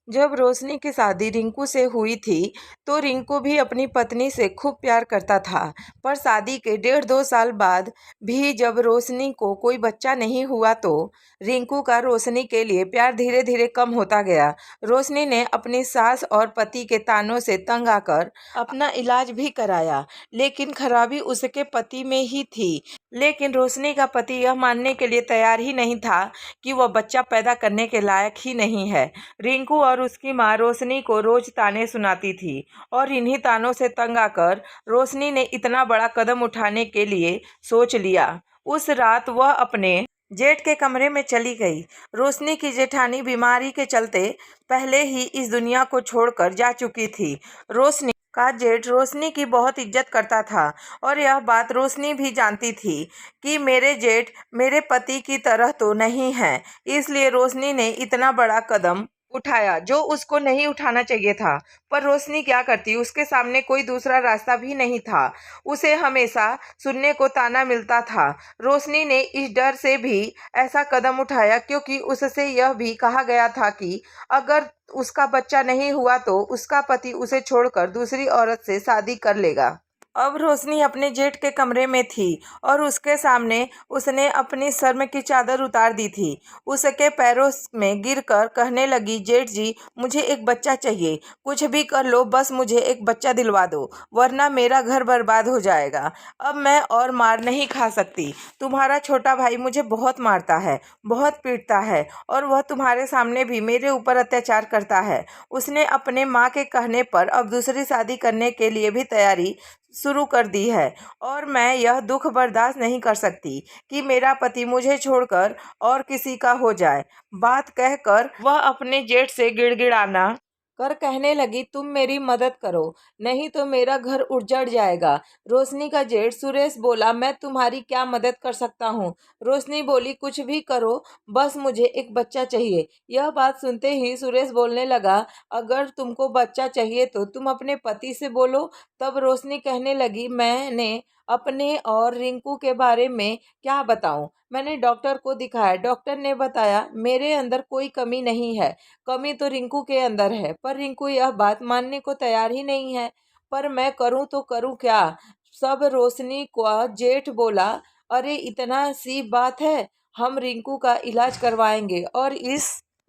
जब रोशनी की शादी रिंकू से हुई थी तो रिंकू भी अपनी पत्नी से खूब प्यार करता था। पर शादी के 1.5-2 साल बाद भी जब रोशनी को कोई बच्चा नहीं हुआ तो रिंकू का रोशनी के लिए प्यार धीरे धीरे कम होता गया। रोशनी ने अपनी सास और पति के तानों से तंग आकर अपना इलाज भी कराया, लेकिन खराबी उसके पति में ही थी। लेकिन रोशनी का पति यह मानने के लिए तैयार ही नहीं था कि वह बच्चा पैदा करने के लायक ही नहीं है। रिंकू और उसकी माँ रोशनी को रोज ताने सुनाती थी और इन्हीं तानों से तंग आकर रोशनी ने इतना बड़ा कदम उठाने के लिए सोच लिया। उस रात वह अपने जेठ के कमरे में चली गई। रोशनी की जेठानी बीमारी के चलते पहले ही इस दुनिया को छोड़कर जा चुकी थी। रोशनी का जेठ रोशनी की बहुत इज्जत करता था और यह बात रोशनी भी जानती थी कि मेरे जेठ मेरे पति की तरह तो नहीं है। इसलिए रोशनी ने इतना बड़ा कदम उठाया जो उसको नहीं उठाना चाहिए था। पर रोशनी क्या करती, उसके सामने कोई दूसरा रास्ता भी नहीं था। उसे हमेशा सुनने को ताना मिलता था। रोशनी ने इस डर से भी ऐसा कदम उठाया क्योंकि उससे यह भी कहा गया था कि अगर उसका बच्चा नहीं हुआ तो उसका पति उसे छोड़कर दूसरी औरत से शादी कर लेगा। अब रोशनी अपने जेठ के कमरे में थी और उसके सामने उसने अपनी शर्म की चादर उतार दी थी। उसके पैरों में गिरकर कहने लगी, जेठ जी मुझे एक बच्चा चाहिए, कुछ भी कर लो, बस मुझे एक बच्चा दिलवा दो, वरना मेरा घर बर्बाद हो जाएगा। अब मैं और मार नहीं खा सकती। तुम्हारा छोटा भाई मुझे बहुत मारता है, बहुत पीटता है और वह तुम्हारे सामने भी मेरे ऊपर अत्याचार करता है। उसने अपने माँ के कहने पर अब दूसरी शादी करने के लिए भी तैयारी शुरू कर दी है और मैं यह दुख बर्दाश्त नहीं कर सकती कि मेरा पति मुझे छोड़कर और किसी का हो जाए। बात कहकर वह अपने जेठ से गिड़गिड़ाना कर कहने लगी, तुम मेरी मदद करो, नहीं तो मेरा घर उजड़ जाएगा। रोशनी का जेठ सुरेश बोला, मैं तुम्हारी क्या मदद कर सकता हूँ। रोशनी बोली, कुछ भी करो, बस मुझे एक बच्चा चाहिए। यह बात सुनते ही सुरेश बोलने लगा, अगर तुमको बच्चा चाहिए तो तुम अपने पति से बोलो। तब रोशनी कहने लगी, मैंने अपने और रिंकू के बारे में क्या बताऊं। मैंने डॉक्टर को दिखाया, डॉक्टर ने बताया मेरे अंदर कोई कमी नहीं है, कमी तो रिंकू के अंदर है। पर रिंकू यह बात मानने को तैयार ही नहीं है। पर मैं करूं तो करूं क्या। सब रोशनी को जेठ बोला, अरे इतना सी बात है, हम रिंकू का इलाज करवाएंगे। और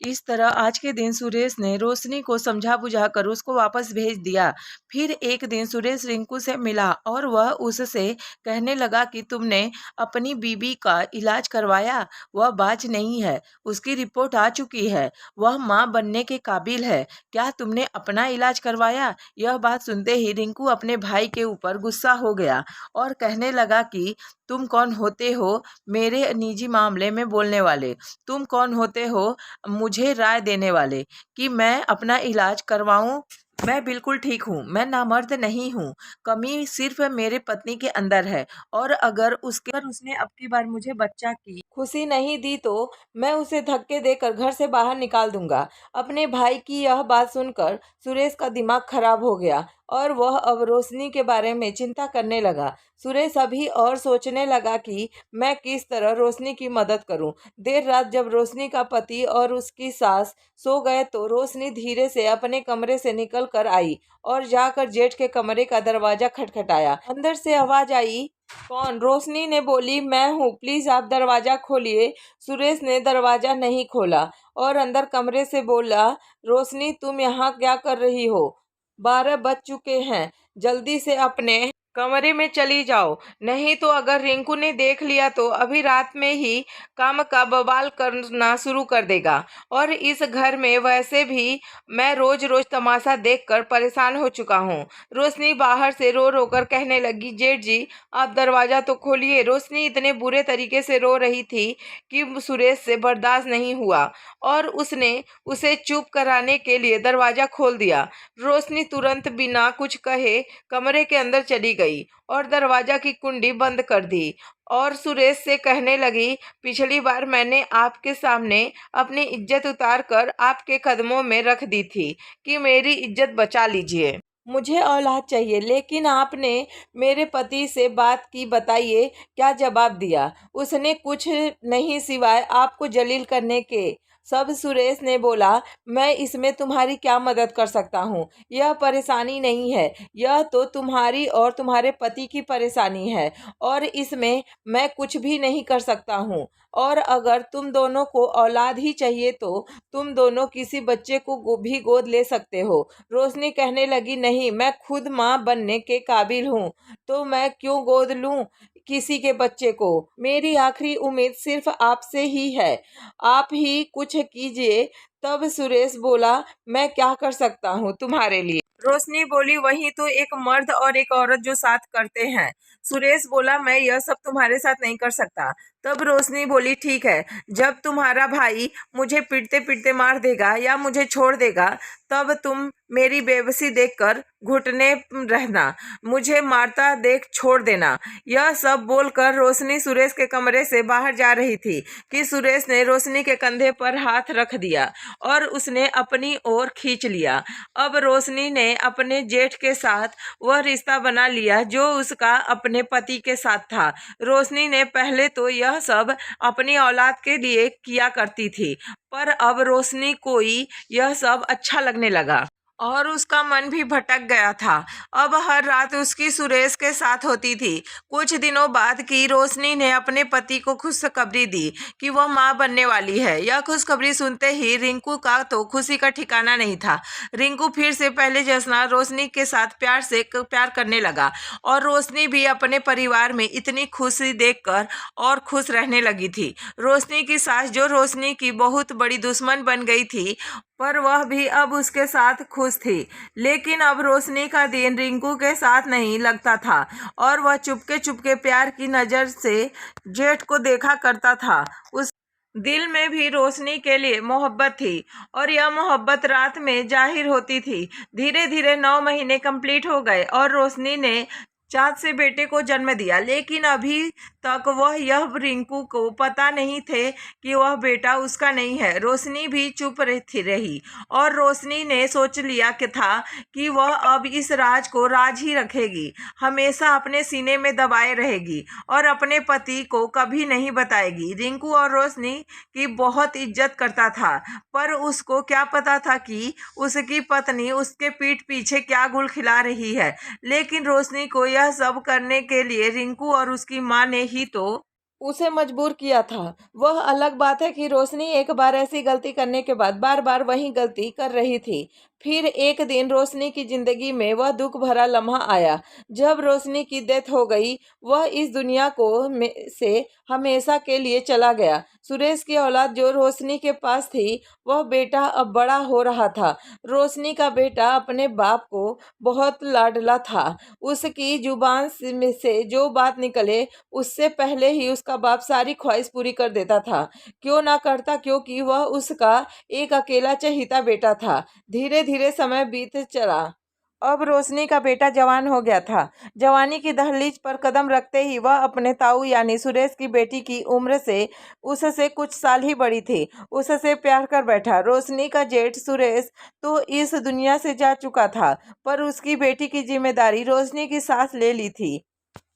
इस तरह आज के दिन सुरेश ने रोशनी को समझा बुझा कर उसको वापस भेज दिया। फिर एक दिन सुरेश रिंकू से मिला और वह उससे कहने लगा कि तुमने अपनी बीबी का इलाज करवाया, वह बाज नहीं है, उसकी रिपोर्ट आ चुकी है, वह माँ बनने के काबिल है, क्या तुमने अपना इलाज करवाया। यह बात सुनते ही रिंकू अपने भाई के ऊपर गुस्सा हो गया और कहने लगा कि तुम कौन होते हो मेरे निजी मामले में बोलने वाले, तुम कौन होते हो मुझे राय देने वाले कि मैं अपना इलाज करवाऊं। मैं बिल्कुल ठीक हूँ, मैं नामर्द नहीं हूँ, कमी सिर्फ मेरे पत्नी के अंदर है और अगर उसने अब की बार मुझे बच्चा की खुशी नहीं दी तो मैं उसे धक्के देकर घर से बाहर निकाल दूंगा। अपने भाई की यह बात सुनकर सुरेश का दिमाग खराब हो गया और वह अब रोशनी के बारे में चिंता करने लगा। सुरेश अभी और सोचने लगा कि मैं किस तरह रोशनी की मदद करूं। देर रात जब रोशनी का पति और उसकी सास सो गए तो रोशनी धीरे से अपने कमरे से निकल कर आई और जाकर जेठ के कमरे का दरवाजा खटखटाया। अंदर से आवाज आई, कौन। रोशनी ने बोली, मैं हूँ, प्लीज आप दरवाजा खोलिए। सुरेश ने दरवाजा नहीं खोला और अंदर कमरे से बोला, रोशनी तुम यहाँ क्या कर रही हो, 12 बज चुके हैं, जल्दी से अपने कमरे में चली जाओ, नहीं तो अगर रिंकू ने देख लिया तो अभी रात में ही काम का बवाल करना शुरू कर देगा। और इस घर में वैसे भी मैं रोज रोज तमाशा देखकर परेशान हो चुका हूँ। रोशनी बाहर से रो रो कर कहने लगी, जेठ जी आप दरवाजा तो खोलिए। रोशनी इतने बुरे तरीके से रो रही थी कि सुरेश से बर्दाश्त नहीं हुआ और उसने उसे चुप कराने के लिए दरवाजा खोल दिया। रोशनी तुरंत बिना कुछ कहे कमरे के अंदर चली गई और दरवाजा की कुंडी बंद कर दी और सुरेश से कहने लगी, पिछली बार मैंने आपके सामने अपनी इज्जत उतार कर आपके कदमों में रख दी थी कि मेरी इज्जत बचा लीजिए, मुझे औलाद चाहिए, लेकिन आपने मेरे पति से बात की, बताइए क्या जवाब दिया। उसने कुछ नहीं सिवाय आपको जलील करने के। सब सुरेश ने बोला, मैं इसमें तुम्हारी क्या मदद कर सकता हूँ। यह परेशानी नहीं है, यह तो तुम्हारी और तुम्हारे पति की परेशानी है और इसमें मैं कुछ भी नहीं कर सकता हूँ। और अगर तुम दोनों को औलाद ही चाहिए तो तुम दोनों किसी बच्चे को भी गोद ले सकते हो। रोशनी कहने लगी, नहीं, मैं खुद माँ बनने के काबिल हूँ, तो मैं क्यों गोद लूँ किसी के बच्चे को। मेरी आखिरी उम्मीद सिर्फ आपसे ही है, आप ही कुछ कीजिए। तब सुरेश बोला, मैं क्या कर सकता हूँ तुम्हारे लिए। रोशनी बोली, वही तो एक मर्द और एक औरत जो साथ करते हैं। सुरेश बोला, मैं यह सब तुम्हारे साथ नहीं कर सकता। तब रोशनी बोली, ठीक है, जब तुम्हारा भाई मुझे पीटते पीटते मार देगा या मुझे छोड़ देगा तब तुम मेरी बेबसी देखकर घुटने रहना, मुझे मारता देख छोड़ देना। यह सब बोलकर रोशनी सुरेश के कमरे से बाहर जा रही थी कि सुरेश ने रोशनी के कंधे पर हाथ रख दिया और उसने अपनी ओर खींच लिया। अब रोशनी ने अपने जेठ के साथ वह रिश्ता बना लिया जो उसका अपने पति के साथ था। रोशनी ने पहले तो यह सब अपनी औलाद के लिए किया करती थी, पर अब रोशनी को यह सब अच्छा लगने लगा और उसका मन भी भटक गया था। अब हर रात उसकी सुरेश के साथ होती थी। कुछ दिनों बाद की रोशनी ने अपने पति को खुशखबरी दी कि वह मां बनने वाली है। यह खुशखबरी सुनते ही रिंकू का तो खुशी का ठिकाना नहीं था। रिंकू फिर से पहले जैसा रोशनी के साथ प्यार करने लगा और रोशनी भी अपने परिवार में इतनी खुशी देखकर और खुश रहने लगी थी। रोशनी की सास जो रोशनी की बहुत बड़ी दुश्मन बन गई थी, पर वह भी अब उसके साथ खुश थी। लेकिन अब रोशनी का दिन रिंकू के साथ नहीं लगता था और वह चुपके चुपके प्यार की नज़र से जेठ को देखा करता था। उस दिल में भी रोशनी के लिए मोहब्बत थी और यह मोहब्बत रात में जाहिर होती थी। धीरे धीरे 9 महीने कंप्लीट हो गए और रोशनी ने चाँद से बेटे को जन्म दिया, लेकिन अभी तक वह यह रिंकू को पता नहीं थे कि वह बेटा उसका नहीं है। रोशनी भी चुप रही और रोशनी ने सोच लिया कि था कि वह अब इस राज को राज ही रखेगी, हमेशा अपने सीने में दबाए रहेगी और अपने पति को कभी नहीं बताएगी। रिंकू और रोशनी की बहुत इज्जत करता था, पर उसको क्या पता था कि उसकी पत्नी उसके पीठ पीछे क्या गुल खिला रही है। लेकिन रोशनी को यह सब करने के लिए रिंकू और उसकी माँ ने ही तो उसे मजबूर किया था। वह अलग बात है कि रोशनी एक बार ऐसी गलती करने के बाद बार बार वही गलती कर रही थी। फिर एक दिन रोशनी की जिंदगी में वह दुख भरा लम्हा आया जब रोशनी की डेथ हो गई। वह इस दुनिया को से हमेशा के लिए चला गया। सुरेश की औलाद जो रोशनी के पास थी, वह बेटा अब बड़ा हो रहा था। रोशनी का बेटा अपने बाप को बहुत लाडला था। उसकी जुबान से जो बात निकले उससे पहले ही उसका बाप सारी ख्वाहिश पूरी कर देता था। क्यों ना करता, क्योंकि वह उसका एक अकेला चहेता बेटा था। धीरे धीरे समय बीत चला। अब रोशनी का बेटा जवान हो गया था। जवानी की दहलीज पर कदम रखते ही वह अपने ताऊ यानी सुरेश की बेटी की उम्र से उससे कुछ साल ही बड़ी थी, उससे प्यार कर बैठा। रोशनी का जेठ सुरेश तो इस दुनिया से जा चुका था, पर उसकी बेटी की जिम्मेदारी रोशनी की सास ले ली थी।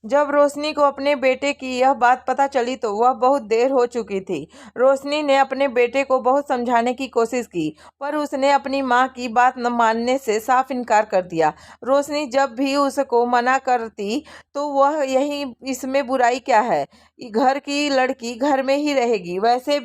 जब रोशनी को अपने बेटे की यह बात पता चली तो वह बहुत देर हो चुकी थी। रोशनी ने अपने बेटे को बहुत समझाने की कोशिश की, पर उसने अपनी माँ की बात न मानने से साफ इनकार कर दिया। रोशनी जब भी उसको मना करती तो वह यही, इसमें बुराई क्या है, घर की लड़की घर में ही रहेगी, वैसे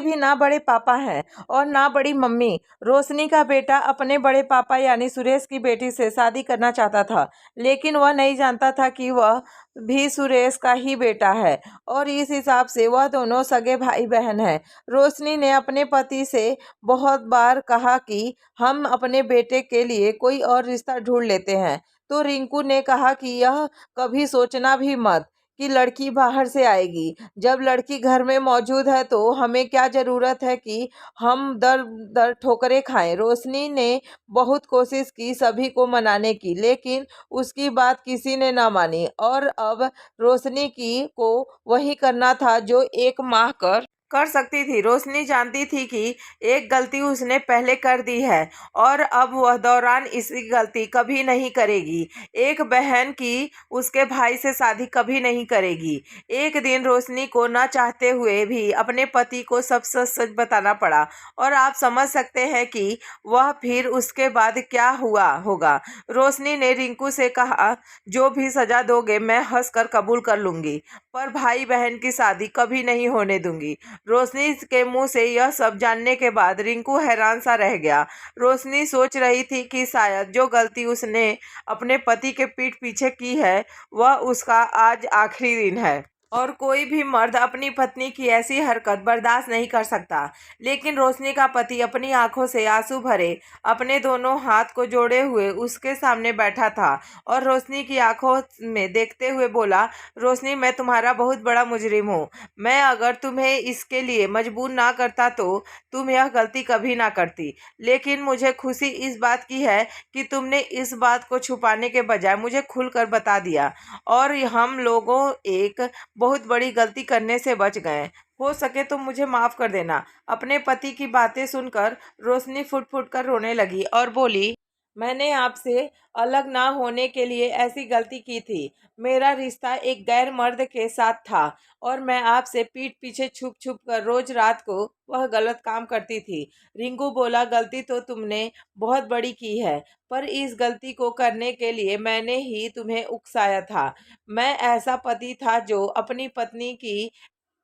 भी ना बड़े पापा हैं और ना बड़ी मम्मी। रोशनी का बेटा अपने बड़े पापा यानी सुरेश की बेटी से शादी करना चाहता था, लेकिन वह नहीं जानता था कि वह भी सुरेश का ही बेटा है और इस हिसाब से वह दोनों सगे भाई बहन हैं। रोशनी ने अपने पति से बहुत बार कहा कि हम अपने बेटे के लिए कोई और रिश्ता ढूंढ लेते हैं, तो रिंकू ने कहा कि यह कभी सोचना भी मत कि लड़की बाहर से आएगी। जब लड़की घर में मौजूद है तो हमें क्या ज़रूरत है कि हम दर दर ठोकरें खाएं। रोशनी ने बहुत कोशिश की सभी को मनाने की, लेकिन उसकी बात किसी ने ना मानी और अब रोशनी की को वही करना था जो एक माह कर कर सकती थी। रोशनी जानती थी कि एक गलती उसने पहले कर दी है और अब वह दौरान इसी गलती कभी नहीं करेगी। एक बहन की उसके भाई से शादी कभी नहीं करेगी। एक दिन रोशनी को न चाहते हुए भी अपने पति को सब सच सच बताना पड़ा और आप समझ सकते हैं कि वह फिर उसके बाद क्या हुआ होगा। रोशनी ने रिंकू से कहा, जो भी सजा दोगे मैं हंसकर कबूल कर लूंगी, पर भाई बहन की शादी कभी नहीं होने दूंगी। रोशनी के मुंह से यह सब जानने के बाद रिंकू हैरान सा रह गया। रोशनी सोच रही थी कि शायद जो गलती उसने अपने पति के पीठ पीछे की है वह उसका आज आखिरी दिन है और कोई भी मर्द अपनी पत्नी की ऐसी हरकत बर्दाश्त नहीं कर सकता। लेकिन रोशनी का पति अपनी आंखों से आंसू भरे अपने दोनों हाथ को जोड़े हुए उसके सामने बैठा था और रोशनी की आंखों में देखते हुए बोला, रोशनी, मैं तुम्हारा बहुत बड़ा मुजरिम हूँ। मैं अगर तुम्हें इसके लिए मजबूर ना करता तो तुम यह गलती कभी ना करती। लेकिन मुझे खुशी इस बात की है कि तुमने इस बात को छुपाने के बजाय मुझे खुलकर बता दिया और हम लोगों एक बहुत बड़ी गलती करने से बच गए। हो सके तो मुझे माफ कर देना। अपने पति की बातें सुनकर रोशनी फुट फुट कर रोने लगी और बोली, मैंने आपसे अलग ना होने के लिए ऐसी गलती की थी। मेरा रिश्ता एक गैर मर्द के साथ था और मैं आपसे पीठ पीछे छुप छुप कर रोज रात को वह गलत काम करती थी। रिंकू बोला, गलती तो तुमने बहुत बड़ी की है, पर इस गलती को करने के लिए मैंने ही तुम्हें उकसाया था। मैं ऐसा पति था जो अपनी पत्नी की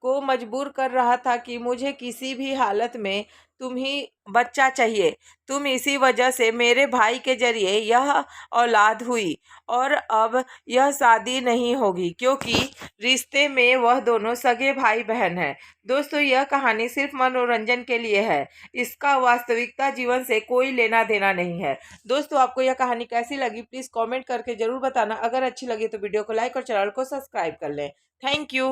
को मजबूर कर रहा था कि मुझे किसी भी हालत में तुम ही बच्चा चाहिए। तुम इसी वजह से मेरे भाई के जरिए यह औलाद हुई और अब यह शादी नहीं होगी क्योंकि रिश्ते में वह दोनों सगे भाई बहन हैं। दोस्तों, यह कहानी सिर्फ मनोरंजन के लिए है। इसका वास्तविकता जीवन से कोई लेना देना नहीं है। दोस्तों, आपको यह कहानी कैसी लगी प्लीज़ कमेंट करके ज़रूर बताना। अगर अच्छी लगी तो वीडियो को लाइक और चैनल को सब्सक्राइब कर लें। Thank you.